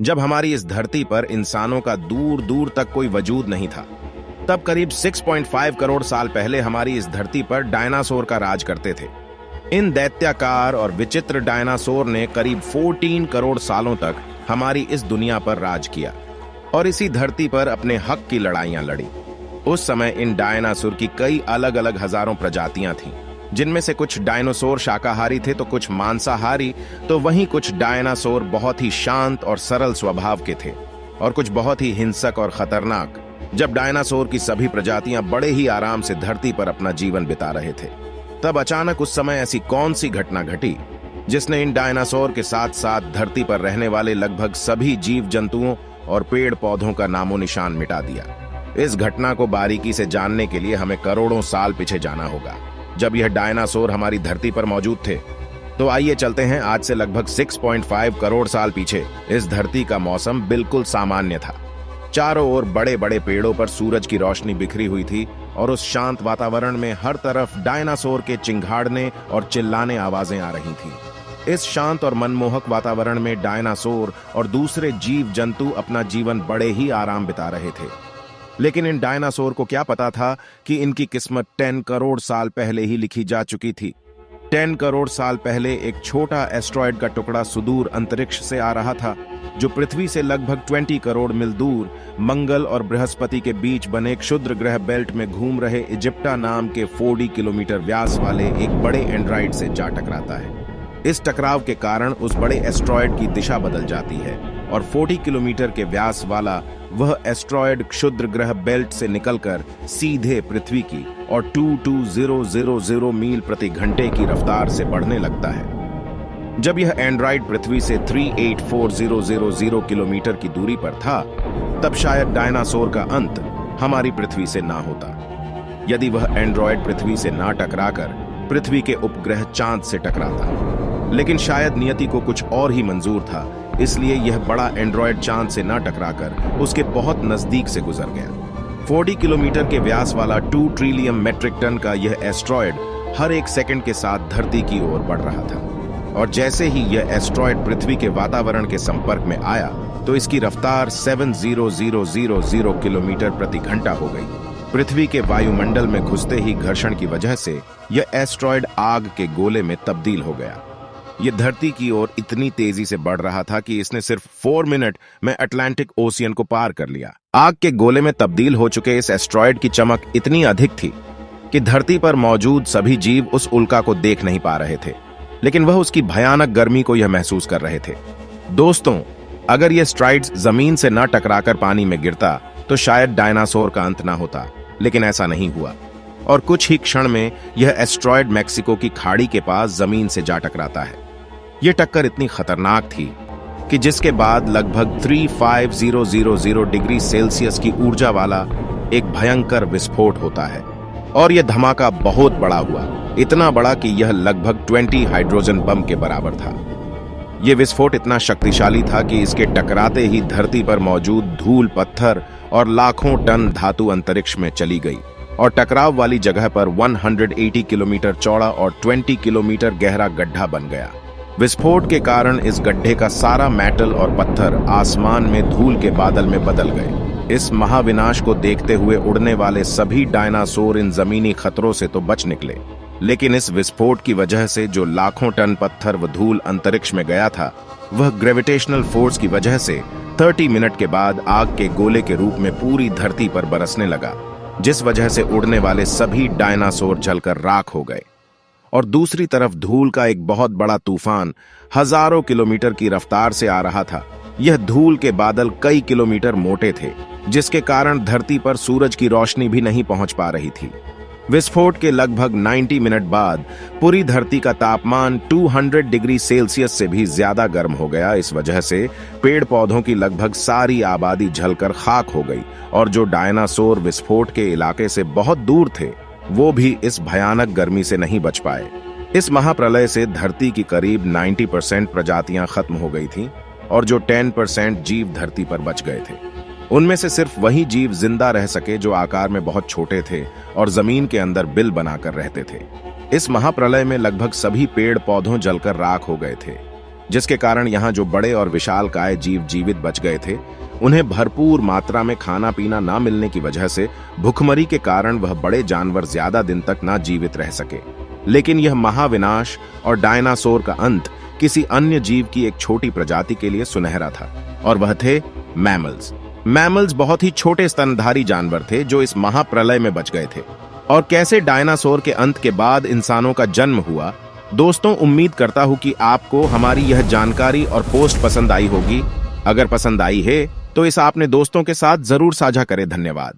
जब हमारी इस धरती पर इंसानों का दूर दूर तक कोई वजूद नहीं था। तब करीब 6.5 करोड़ साल पहले हमारी इस धरती पर डायनासोर का राज करते थे। इन दैत्याकार और विचित्र डायनासोर ने करीब 14 करोड़ सालों तक हमारी इस दुनिया पर राज किया और इसी धरती पर अपने हक की लड़ाइयां लड़ी। उस समय इन डायनासोर की कई अलग अलग हजारों प्रजातियां थीं, जिनमें से कुछ डायनासोर शाकाहारी थे तो कुछ मांसाहारी, तो वहीं कुछ डायनासोर बहुत ही शांत और सरल स्वभाव के थे और कुछ बहुत ही हिंसक और खतरनाक। जब डायनासोर की सभी प्रजातियां बड़े ही आराम से धरती पर अपना जीवन बिता रहे थे, तब अचानक उस समय ऐसी कौन सी घटना घटी जिसने इन डायनासोर के साथ साथ धरती पर रहने वाले लगभग सभी जीव जंतुओं और पेड़ पौधों का नामो निशान मिटा दिया। इस घटना को बारीकी से जानने के लिए हमें करोड़ों साल पीछे जाना होगा, जब यह डायनासोर हमारी धरती पर मौजूद थे। तो आइए चलते हैं आज से लगभग 6.5 करोड़ साल पीछे। इस धरती का मौसम बिल्कुल सामान्य था। चारों ओर बड़े बड़े पेड़ों पर सूरज की रोशनी बिखरी हुई थी और उस शांत वातावरण में हर तरफ डायनासोर के चिंघाड़ने और चिल्लाने आवाजें आ रही थी। इस शांत और मनमोहक वातावरण में डायनासोर और दूसरे जीव जंतु अपना जीवन बड़े ही आराम बिता रहे थे। लेकिन इन डायनासोर को क्या पता था कि इनकी किस्मत 10 करोड़ साल पहले ही लिखी जा चुकी थी। 10 करोड़ साल पहले एक छोटा एस्ट्रॉयड का टुकड़ा सुदूर अंतरिक्ष से आ रहा था, जो पृथ्वी से लगभग 20 करोड़ मील दूर मंगल और बृहस्पति के बीच बने क्षुद्र ग्रह बेल्ट में घूम रहे इजिप्टा नाम के 40 किलोमीटर व्यास वाले एक बड़े एंड्रॉयड से जा टकराता है। इस टकराव के कारण उस बड़े एस्ट्रॉयड की दिशा बदल जाती है और 40 किलोमीटर के व्यास वाला वह एस्ट्रॉयड क्षुद्र ग्रह बेल्ट से निकलकर सीधे पृथ्वी की और 22,000 मील प्रति घंटे की रफ्तार से बढ़ने लगता है। जब यह एंड्रॉयड पृथ्वी से 384,000 किलोमीटर की दूरी पर था, तब शायद डायनासोर का अंत हमारी पृथ्वी से ना होता। यदि वह एंड्रॉयड पृथ्वी से ना टकराकर पृथ्वी के उपग्रह चांद से टकराता। लेकिन शायद नियति को कुछ और ही मंजूर था, इसलिए यह बड़ा एंड्रॉयड चांद से न टकराकर उसके बहुत नजदीक से गुजर गया। 40 किलोमीटर के व्यास वाला 2 ट्रिलियन मेट्रिक टन का यह एस्ट्रॉयड हर एक सेकंड के साथ धरती की ओर बढ़ रहा था और जैसे ही यह एस्ट्रॉयड पृथ्वी के वातावरण के संपर्क में आया, तो इसकी रफ्तार 70,000 किलोमीटर प्रति घंटा हो गई। पृथ्वी के वायुमंडल में घुसते ही घर्षण की वजह से यह एस्ट्रॉयड आग के गोले में तब्दील हो गया। यह धरती की ओर इतनी तेजी से बढ़ रहा था कि इसने सिर्फ 4 मिनट में अटलांटिक ओशियन को पार कर लिया। आग के गोले में तब्दील हो चुके इस एस्ट्रॉयड की चमक इतनी अधिक थी कि धरती पर मौजूद सभी जीव उस उल्का को देख नहीं पा रहे थे, लेकिन वह उसकी भयानक गर्मी को यह महसूस कर रहे थे। दोस्तों, अगर यह एस्ट्रॉयड जमीन से न टकराकर पानी में गिरता तो शायद डायनासोर का अंत न होता, लेकिन ऐसा नहीं हुआ और कुछ ही क्षण में यह एस्ट्रॉयड मैक्सिको की खाड़ी के पास जमीन से जा टकराता है। यह टक्कर इतनी खतरनाक थी कि जिसके बाद लगभग 35,000 डिग्री सेल्सियस की ऊर्जा वाला एक भयंकर विस्फोट होता है और यह धमाका बहुत बड़ा हुआ, इतना बड़ा कि यह लगभग 20 हाइड्रोजन बम के बराबर था। यह विस्फोट इतना शक्तिशाली था कि इसके टकराते ही धरती पर मौजूद धूल, पत्थर और लाखों टन धातु अंतरिक्ष में चली गई और टकराव वाली जगह पर 180 किलोमीटर चौड़ा और 20 किलोमीटर गहरा गड्ढा बन गया। विस्फोट के कारण इस गड्ढे का सारा मेटल और पत्थर आसमान में धूल के बादल में बदल गए। इस महाविनाश को देखते हुए उड़ने वाले सभी डायनासोर इन जमीनी खतरों से तो बच निकले, लेकिन इस विस्फोट की वजह से जो लाखों टन पत्थर व धूल अंतरिक्ष में गया था, वह ग्रेविटेशनल फोर्स की वजह से 30 मिनट के बाद आग के गोले के रूप में पूरी धरती पर बरसने लगा, जिस वजह से उड़ने वाले सभी डायनासोर जलकर राख हो गए। और दूसरी तरफ धूल का एक बहुत बड़ा तूफान हजारों किलोमीटर की रफ्तार से आ रहा था। यह धूल के बादल कई किलोमीटर मोटे थे, जिसके कारण धरती पर सूरज की रोशनी भी नहीं पहुंच पा रही थी। विस्फोट के लगभग 90 मिनट बाद पूरी धरती का तापमान 200 डिग्री सेल्सियस से भी ज्यादा गर्म हो गया। इस वजह से पेड़ पौधों की लगभग सारी आबादी जलकर खाक हो गई और जो डायनासोर विस्फोट के इलाके से बहुत दूर थे, वो भी इस भयानक गर्मी से नहीं बच पाए। इस महाप्रलय से धरती की करीब 90% प्रजातियां खत्म हो गई थीं और जो 10% जीव धरती पर बच गए थे, उनमें से सिर्फ वही जीव जिंदा रह सके जो आकार में बहुत छोटे थे और जमीन के अंदर बिल बनाकर रहते थे। इस महाप्रलय में लगभग सभी पेड़ पौधों जलकर राख हो गए थे, जिसके कारण यहाँ जो बड़े और विशालकाय जीव जीवित बच गए थे, उन्हें भरपूर मात्रा में खाना पीना ना मिलने की वजह से भुखमरी के कारण वह बड़े जानवर ज्यादा दिन तक ना जीवित रह सके। लेकिन यह महाविनाश और डायनासोर का अंत किसी अन्य जीव की एक छोटी प्रजाति के लिए सुनहरा था, और वह थे मैमल्स। मैमल्स बहुत ही छोटे स्तनधारी जानवर थे जो इस महाप्रलय में बच गए थे। और कैसे डायनासोर के अंत के बाद इंसानों का जन्म हुआ। दोस्तों, उम्मीद करता हूं कि आपको हमारी यह जानकारी और पोस्ट पसंद आई होगी। अगर पसंद आई है तो इसे अपने दोस्तों के साथ जरूर साझा करें। धन्यवाद।